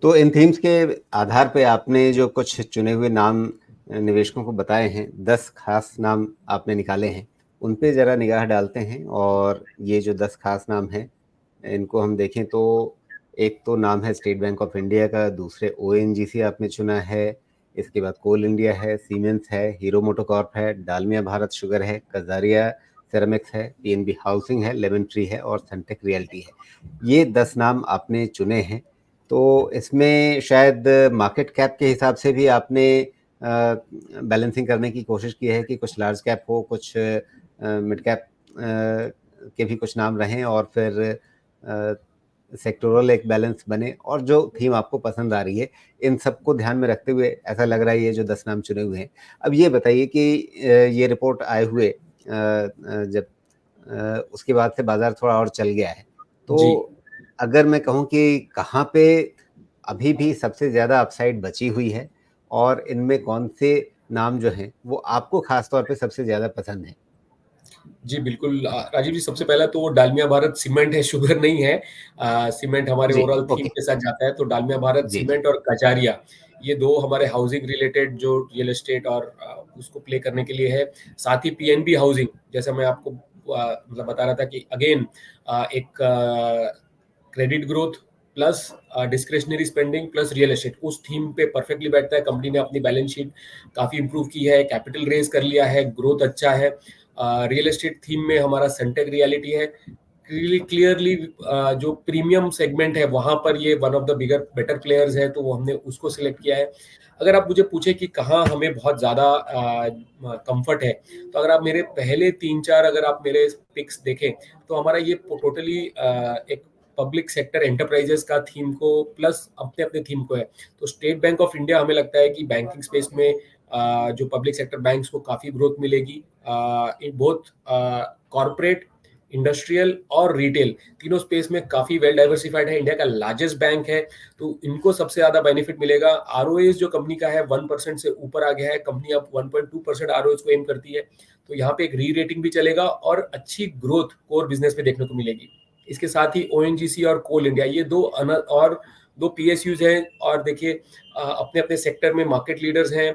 तो इन थीम्स के आधार पे आपने जो कुछ चुने हुए नाम निवेशकों को बताए हैं, 10 खास नाम आपने निकाले हैं, उन पे ज़रा निगाह डालते हैं और ये जो 10 खास नाम हैं, इनको हम देखें तो एक तो नाम है स्टेट बैंक ऑफ इंडिया का, दूसरे ओएनजीसी आपने चुना है, इसके बाद कोल इंडिया है, सीमेंस है, हीरो मोटोकॉर्प है, डालमिया भारत शुगर है, कजारिया सेरेमिक्स है, पीएनबी हाउसिंग है, लेमन ट्री है और सनटेक रियल्टी है। ये 10 नाम आपने चुने हैं। तो इसमें शायद मार्केट कैप के हिसाब से भी आपने बैलेंसिंग करने की कोशिश की है कि कुछ लार्ज कैप हो, कुछ मिड कैप के भी कुछ नाम रहें और फिर सेक्टोरल एक बैलेंस बने और जो थीम आपको पसंद आ रही है, इन सबको ध्यान में रखते हुए ऐसा लग रहा है ये जो 10 नाम चुने हुए हैं। अब ये बताइए कि ये रिपोर्ट आए हुए जब उसके बाद से बाज़ार थोड़ा और चल गया है। जी। तो अगर मैं कहूँ कि कहाँ पे अभी भी सबसे ज़्यादा अपसाइड बची हुई है और इनमें कौन से नाम जो हैं, वो आपको ख़ास तौर पे सबसे ज़्यादा पसंद हैं? जी, बिल्कुल राजीव जी, सबसे पहला तो वो डालमिया भारत सीमेंट है, शुगर नहीं है। सीमेंट हमारे जी, ओवरऑल थीम ओके। के साथ जाता है, तो डालमिया भारत जी, जी। सीमेंट और कजारिया, ये 2 हमारे हाउसिंग रिलेटेड जो रियल एस्टेट और उसको प्ले करने के लिए है। साथ ही पीएनबी हाउसिंग, जैसा मैं आपको मतलब बता रहा था कि अगेन एक credit growth plus discretionary spending plus real estate, उस थीम पे परफेक्टली बैठता है। कंपनी ने अपनी बैलेंस शीट काफ़ी इंप्रूव की है, कैपिटल रेज़ कर लिया है, ग्रोथ अच्छा है। रियल एस्टेट थीम में हमारा सनटेक रियलिटी है। क्लियरली जो प्रीमियम सेगमेंट है वहां पर ये one of the bigger better players है, तो वो हमने उसको सिलेक्ट किया है। अगर आप मुझे पूछे कि कहाँ हमें बहुत ज्यादा कंफर्ट है, तो अगर आप मेरे पहले 3-4 अगर आप मेरे पिक्स देखें, तो हमारा ये टोटली एक पब्लिक सेक्टर एंटरप्राइजेस का थीम को प्लस अपने अपने थीम को है। तो स्टेट बैंक ऑफ इंडिया हमें लगता है कि बैंकिंग स्पेस में जो पब्लिक सेक्टर बैंक्स को काफी ग्रोथ मिलेगी। इन बोथ कॉर्पोरेट, इंडस्ट्रियल और रिटेल, तीनों स्पेस में काफी वेल डाइवर्सिफाइड है। इंडिया का लार्जेस्ट बैंक है, तो इनको सबसे ज्यादा बेनिफिट मिलेगा। आरओएस जो कंपनी का है 1% से ऊपर आ गया है, कंपनी अब 1.2% आरओएस को एम करती है, तो यहाँ पे एक री रेटिंग भी चलेगा और अच्छी ग्रोथ कोर बिजनेस में देखने को मिलेगी। इसके साथ ही ओएनजीसी और कोल इंडिया, ये और दो पीएसयूज हैं, और देखिए अपने अपने सेक्टर में मार्केट लीडर्स हैं।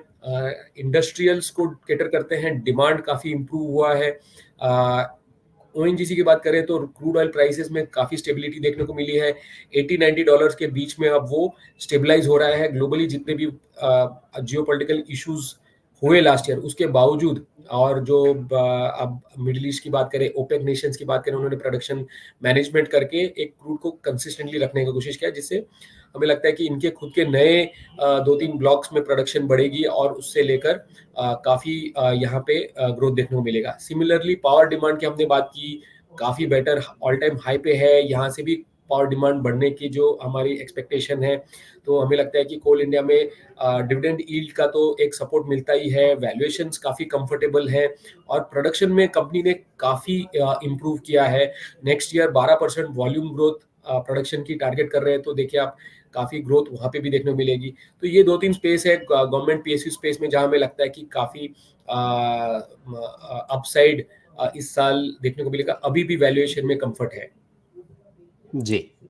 इंडस्ट्रियल्स को कैटर करते हैं, डिमांड काफी इंप्रूव हुआ है। ओएनजीसी की बात करें तो क्रूड ऑयल प्राइसेस में काफी स्टेबिलिटी देखने को मिली है। $80-90 के बीच में अब वो स्टेबलाइज हो रहा है। ग्लोबली जितने भी जियोपॉलिटिकल इश्यूज हुए लास्ट ईयर, उसके बावजूद, और जो अब मिडिल ईस्ट की बात करें, ओपेक नेशंस की बात करें, उन्होंने प्रोडक्शन मैनेजमेंट करके एक क्रूड को कंसिस्टेंटली रखने की कोशिश किया, जिससे हमें लगता है कि इनके खुद के नए 2-3 ब्लॉक्स में प्रोडक्शन बढ़ेगी और उससे लेकर काफी यहाँ पे ग्रोथ देखने को मिलेगा। सिमिलरली पावर डिमांड की हमने बात की, काफी बेटर ऑल टाइम हाई पे है। यहाँ से भी पावर डिमांड बढ़ने की जो हमारी एक्सपेक्टेशन है, तो हमें लगता है कि कोल इंडिया में डिविडेंड यील्ड का तो एक सपोर्ट मिलता ही है। वैल्यूएशंस काफी कंफर्टेबल है और प्रोडक्शन में कंपनी ने काफी इंप्रूव किया है। Next year 12% volume growth production की टारगेट कर रहे हैं, तो देखिए आप काफी ग्रोथ वहां पे भी देखने को मिलेगी। तो ये 2-3 स्पेस है गवर्नमेंट पीएसयू स्पेस में, जहां हमें लगता है कि काफी अपसाइड इस साल देखने को मिलेगा। अभी भी वैल्यूएशन में कंफर्ट है। जी।